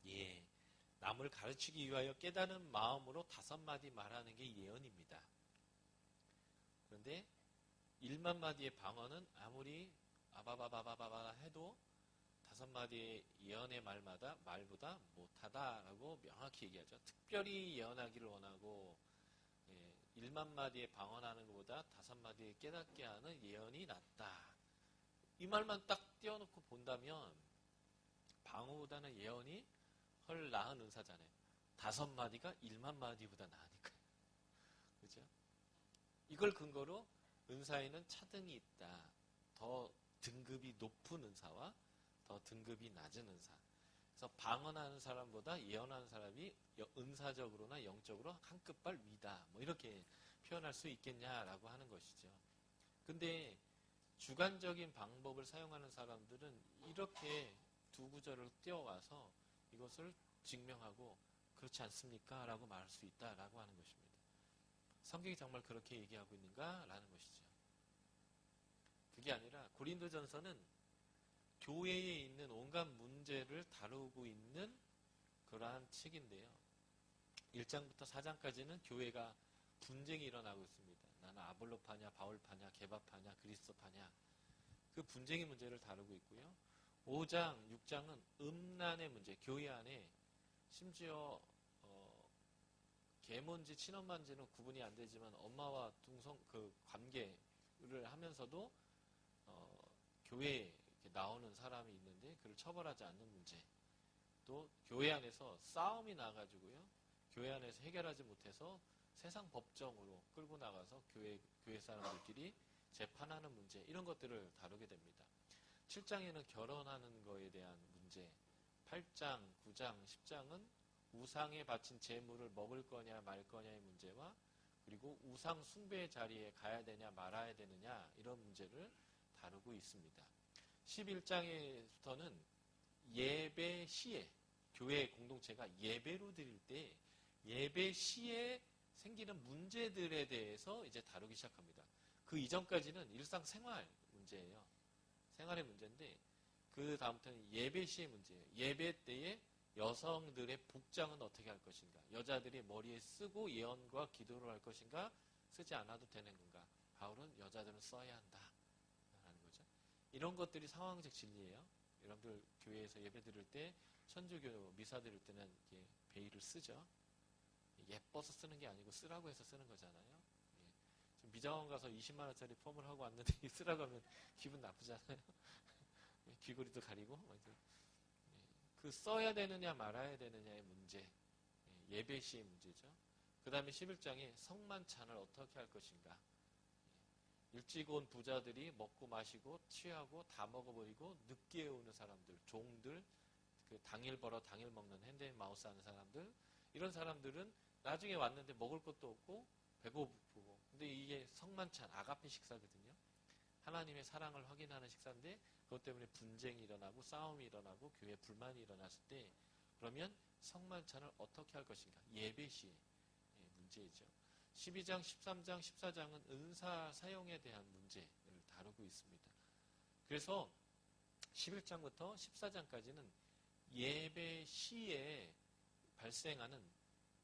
예, 남을 가르치기 위하여 깨달은 마음으로 5마디 말하는 게 예언입니다. 그런데 1만 마디의 방언은 아무리 아바바바바바바 해도 5마디의 예언의 말보다 못하다라고 명확히 얘기하죠. 특별히 예언하기를 원하고 1만 마디의 방언하는 것보다 5마디의 깨닫게 하는 예언이 낫다. 이 말만 딱 띄워놓고 본다면 방언보다는 예언이 헐 나은 은사잖아요. 5마디가 1만 마디보다 나으니까요. 그죠? 이걸 근거로 은사에는 차등이 있다. 더 등급이 높은 은사와 더 등급이 낮은 은사. 그래서 방언하는 사람보다 예언하는 사람이 은사적으로나 영적으로 한 급발 위다. 뭐 이렇게 표현할 수 있겠냐라고 하는 것이죠. 근데 주관적인 방법을 사용하는 사람들은 이렇게 두 구절을 띄워와서 이것을 증명하고 그렇지 않습니까? 라고 말할 수 있다라고 하는 것입니다. 성경이 정말 그렇게 얘기하고 있는가? 라는 것이죠. 그게 아니라 고린도전서는 교회에 있는 온갖 문제를 다루고 있는 그러한 책인데요. 1장부터 4장까지는 교회가 분쟁이 일어나고 있습니다. 나는 아볼로파냐, 바울파냐, 게바파냐, 그리스도파냐. 그 분쟁의 문제를 다루고 있고요. 5장, 6장은 음란의 문제, 교회 안에 심지어 계몬지, 친엄만지는 구분이 안 되지만 엄마와 둥성 그 관계를 하면서도 교회에 나오는 사람이 있는데 그를 처벌하지 않는 문제. 또 교회 안에서 싸움이 나가지고요. 교회 안에서 해결하지 못해서 세상 법정으로 끌고 나가서 교회 사람들끼리 재판하는 문제, 이런 것들을 다루게 됩니다. 7장에는 결혼하는 거에 대한 문제, 8장, 9장, 10장은 우상에 바친 재물을 먹을 거냐 말 거냐의 문제와 그리고 우상 숭배의 자리에 가야 되냐 말아야 되느냐 이런 문제를 다루고 있습니다. 11장에부터는 예배 시에, 교회 공동체가 예배로 드릴 때 예배 시에 생기는 문제들에 대해서 이제 다루기 시작합니다. 그 이전까지는 일상생활 문제예요. 생활의 문제인데 그 다음부터는 예배 시의 문제예요. 예배 때에 여성들의 복장은 어떻게 할 것인가? 여자들이 머리에 쓰고 예언과 기도를 할 것인가? 쓰지 않아도 되는 건가? 바울은 여자들은 써야 한다. 라는 거죠. 이런 것들이 상황적 진리예요. 여러분들 교회에서 예배 드릴 때 천주교 미사 드릴 때는 이렇게 베일을 쓰죠. 예뻐서 쓰는 게 아니고 쓰라고 해서 쓰는 거잖아요. 지금 미장원 가서 20만 원짜리 펌을 하고 왔는데 쓰라고 하면 기분 나쁘잖아요. 귀걸이도 가리고. 그 써야 되느냐 말아야 되느냐의 문제, 예배 시의 문제죠. 그 다음에 11장에 성만찬을 어떻게 할 것인가. 일찍 온 부자들이 먹고 마시고 취하고 다 먹어버리고 늦게 오는 사람들, 종들, 그 당일 벌어 당일 먹는 핸드마우스 하는 사람들, 이런 사람들은 나중에 왔는데 먹을 것도 없고 배고프고, 근데 이게 성만찬, 아가페 식사거든요. 하나님의 사랑을 확인하는 식사인데 그것 때문에 분쟁이 일어나고 싸움이 일어나고 교회에 불만이 일어났을 때 그러면 성만찬을 어떻게 할 것인가. 예배 시의 문제이죠. 12장, 13장, 14장은 은사 사용에 대한 문제를 다루고 있습니다. 그래서 11장부터 14장까지는 예배 시에 발생하는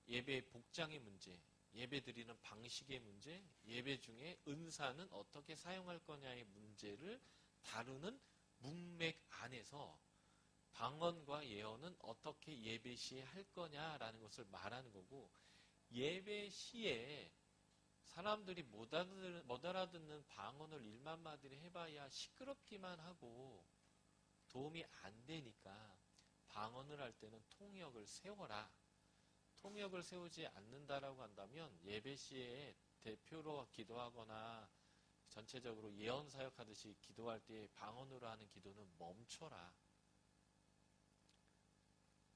예배 복장의 문제, 예배 드리는 방식의 문제, 예배 중에 은사는 어떻게 사용할 거냐의 문제를 다루는 문맥 안에서 방언과 예언은 어떻게 예배 시에 할 거냐라는 것을 말하는 거고, 예배 시에 사람들이 못 알아듣는 방언을 1만 마디를 해봐야 시끄럽기만 하고 도움이 안 되니까 방언을 할 때는 통역을 세워라. 통역을 세우지 않는다라고 한다면 예배 시에 대표로 기도하거나 전체적으로 예언 사역하듯이 기도할 때 방언으로 하는 기도는 멈춰라.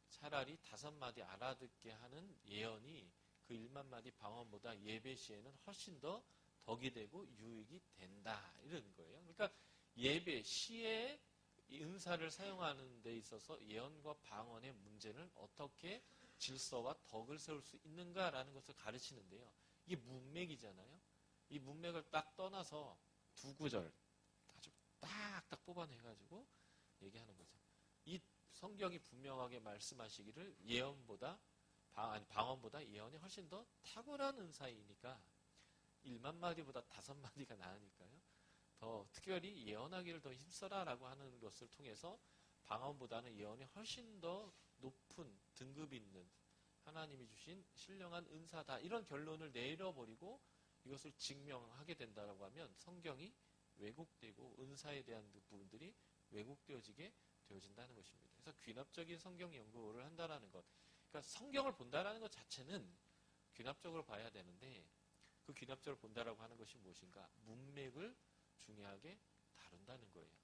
차라리 5마디 알아듣게 하는 예언이 그 1만 마디 방언보다 예배 시에는 훨씬 더 덕이 되고 유익이 된다. 이런 거예요. 그러니까 예배 시에 은사를 사용하는 데 있어서 예언과 방언의 문제는 어떻게 질서와 덕을 세울 수 있는가라는 것을 가르치는데요. 이게 문맥이잖아요. 이 문맥을 딱 떠나서 두 구절 아주 딱딱 뽑아내가지고 얘기하는 거죠. 이 성경이 분명하게 말씀하시기를 방언보다 예언이 훨씬 더 탁월한 은사이니까 1만 마디보다 5마디가 나으니까요. 더 특별히 예언하기를 더 힘써라라고 하는 것을 통해서 방언보다는 예언이 훨씬 더 높은 등급 있는 하나님이 주신 신령한 은사다. 이런 결론을 내려버리고 이것을 증명하게 된다고 하면 성경이 왜곡되고 은사에 대한 부분들이 왜곡되어지게 되어진다는 것입니다. 그래서 귀납적인 성경 연구를 한다는 것. 그러니까 성경을 본다는 것 자체는 귀납적으로 봐야 되는데 그 귀납적으로 본다라고 하는 것이 무엇인가? 문맥을 중요하게 다룬다는 거예요.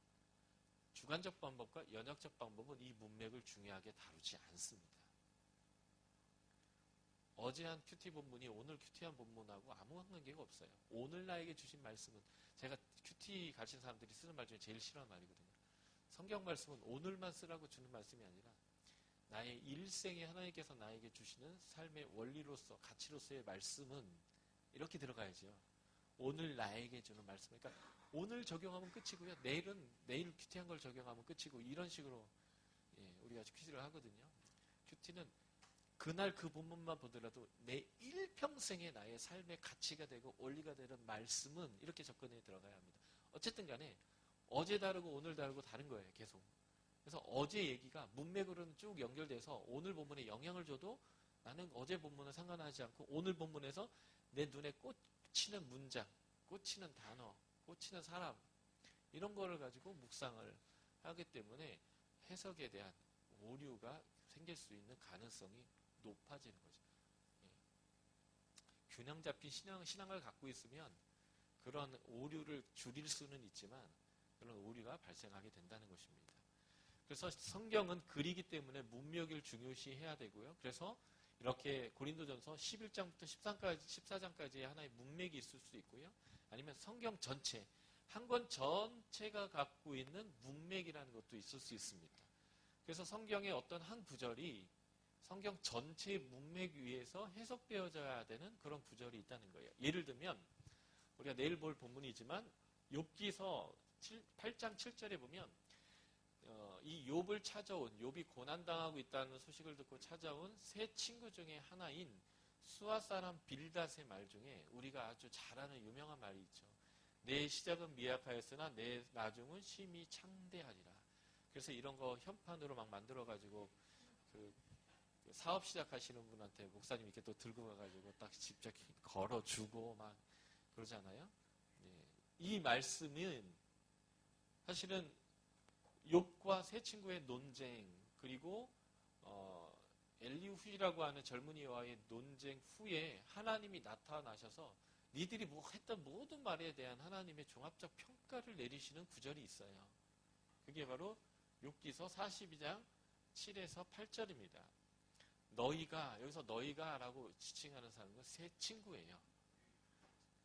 주관적 방법과 연역적 방법은 이 문맥을 중요하게 다루지 않습니다. 어제 한 큐티 본문이 오늘 큐티한 본문하고 아무 관계가 없어요. 오늘 나에게 주신 말씀은, 제가 큐티 가르친 사람들이 쓰는 말 중에 제일 싫어하는 말이거든요. 성경 말씀은 오늘만 쓰라고 주는 말씀이 아니라 나의 일생에 하나님께서 나에게 주시는 삶의 원리로서, 가치로서의 말씀은 이렇게 들어가야죠. 오늘 나에게 주는 말씀. 그러니까 오늘 적용하면 끝이고요. 내일 큐티한 걸 적용하면 끝이고, 이런 식으로 우리가 큐티를 하거든요. 큐티는 그날 그 본문만 보더라도 내 일평생의 나의 삶의 가치가 되고 원리가 되는 말씀은 이렇게 접근해 들어가야 합니다. 어쨌든 간에 어제 다르고 오늘 다르고 다른 거예요. 계속. 그래서 어제 얘기가 문맥으로는 쭉 연결돼서 오늘 본문에 영향을 줘도 나는 어제 본문은 상관하지 않고 오늘 본문에서 내 눈에 꽂히는 문장, 꽂히는 단어, 꽂히는 사람, 이런 거를 가지고 묵상을 하기 때문에 해석에 대한 오류가 생길 수 있는 가능성이 높아지는 거죠. 균형 잡힌 신앙을 갖고 있으면 그런 오류를 줄일 수는 있지만 그런 오류가 발생하게 된다는 것입니다. 그래서 성경은 글이기 때문에 문맥을 중요시해야 되고요. 그래서 이렇게 고린도전서 11장부터 14장까지의 하나의 문맥이 있을 수 있고요. 아니면 성경 전체, 한 권 전체가 갖고 있는 문맥이라는 것도 있을 수 있습니다. 그래서 성경의 어떤 한 구절이 성경 전체의 문맥 위에서 해석되어져야 되는 그런 구절이 있다는 거예요. 예를 들면 우리가 내일 볼 본문이지만 욥기서 8장 7절에 보면 이 욥을 찾아온, 욥이 고난당하고 있다는 소식을 듣고 찾아온 세 친구 중에 하나인 수아 사람 빌닷의 말 중에 우리가 아주 잘 아는 유명한 말이 있죠. 내 시작은 미약하였으나 내 나중은 심히 창대하리라. 그래서 이런 거 현판으로 막 만들어가지고 그 사업 시작하시는 분한테 목사님 이렇게 또 들고 가가지고 딱 직접 걸어주고 막 그러잖아요. 이 말씀은 사실은 욥과 세 친구의 논쟁, 그리고 엘리후라고 하는 젊은이와의 논쟁 후에 하나님이 나타나셔서 니들이 했던 모든 말에 대한 하나님의 종합적 평가를 내리시는 구절이 있어요. 그게 바로 욥기서 42장 7에서 8절입니다. 여기서 너희가 라고 지칭하는 사람은 세 친구예요.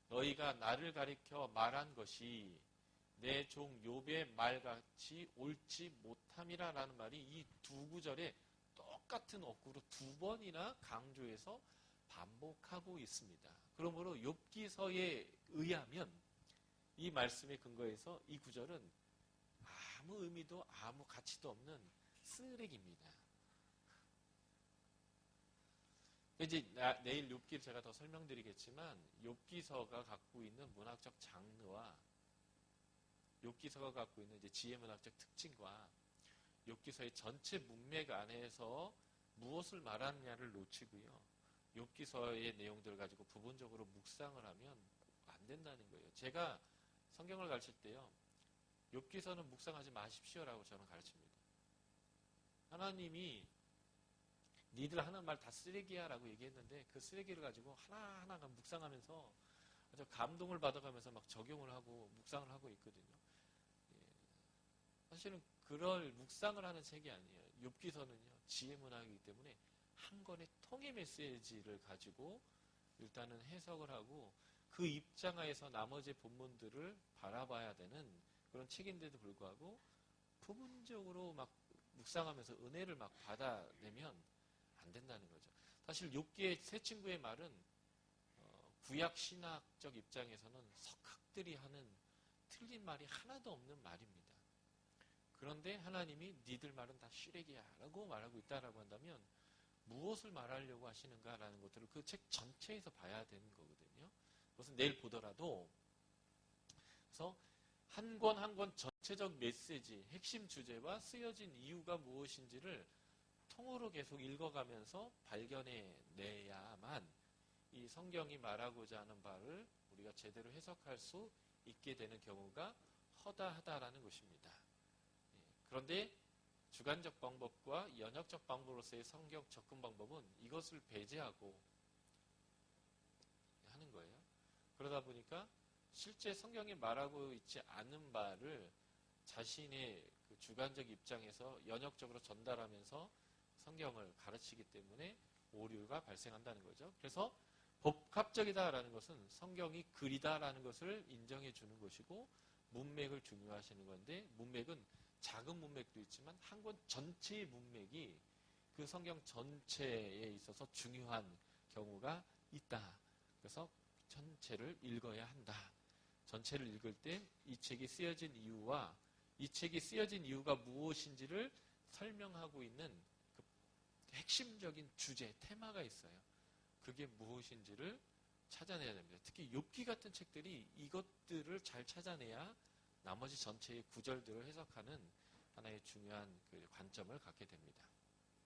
너희가 나를 가리켜 말한 것이 내 종 욥의 말같이 옳지 못함이라 라는 말이 이 두 구절에 똑같은 어구로 두 번이나 강조해서 반복하고 있습니다. 그러므로 욥기서에 의하면 이 말씀에 근거해서 이 구절은 아무 의미도 아무 가치도 없는 쓰레기입니다. 이제 내일 욥기를 제가 더 설명드리겠지만 욥기서가 갖고 있는 문학적 장르와 욥기서가 갖고 있는 이제 지혜 문학적 특징과 욥기서의 전체 문맥 안에서 무엇을 말하느냐를 놓치고요. 욥기서의 내용들을 가지고 부분적으로 묵상을 하면 안 된다는 거예요. 제가 성경을 가르칠 때요. 욥기서는 묵상하지 마십시오라고 저는 가르칩니다. 하나님이 니들 하는 말 다 쓰레기야 라고 얘기했는데 그 쓰레기를 가지고 하나하나 묵상하면서 아주 감동을 받아가면서 막 적용을 하고 묵상을 하고 있거든요. 사실은 그럴 묵상을 하는 책이 아니에요. 욥기서는요. 지혜 문학이기 때문에 한 권의 통의 메시지를 가지고 일단은 해석을 하고 그 입장하에서 나머지 본문들을 바라봐야 되는 그런 책인데도 불구하고 부분적으로 막 묵상하면서 은혜를 막 받아내면 안 된다는 거죠. 사실 욥기의 세 친구의 말은 구약 신학적 입장에서는 석학들이 하는 틀린 말이 하나도 없는 말입니다. 그런데 하나님이 니들 말은 다 쓰레기야 라고 말하고 있다라고 한다면 무엇을 말하려고 하시는가라는 것들을 그 책 전체에서 봐야 되는 거거든요. 그것은 내일 보더라도 그래서 한 권 한 권 전체적 메시지, 핵심 주제와 쓰여진 이유가 무엇인지를 통으로 계속 읽어가면서 발견해내야만 이 성경이 말하고자 하는 바를 우리가 제대로 해석할 수 있게 되는 경우가 허다하다라는 것입니다. 그런데 주관적 방법과 연역적 방법으로서의 성경 접근 방법은 이것을 배제하고 하는 거예요. 그러다 보니까 실제 성경이 말하고 있지 않은 바를 자신의 그 그 주관적 입장에서 연역적으로 전달하면서 성경을 가르치기 때문에 오류가 발생한다는 거죠. 그래서 복합적이다라는 것은 성경이 글이다라는 것을 인정해 주는 것이고 문맥을 중요하시는 건데 문맥은 작은 문맥도 있지만 한 권 전체의 문맥이 그 성경 전체에 있어서 중요한 경우가 있다. 그래서 전체를 읽어야 한다. 전체를 읽을 때 이 책이 쓰여진 이유와 이 책이 쓰여진 이유가 무엇인지를 설명하고 있는 그 핵심적인 주제, 테마가 있어요. 그게 무엇인지를 찾아내야 됩니다. 특히 욥기 같은 책들이 이것들을 잘 찾아내야 나머지 전체의 구절들을 해석하는 하나의 중요한 그 관점을 갖게 됩니다.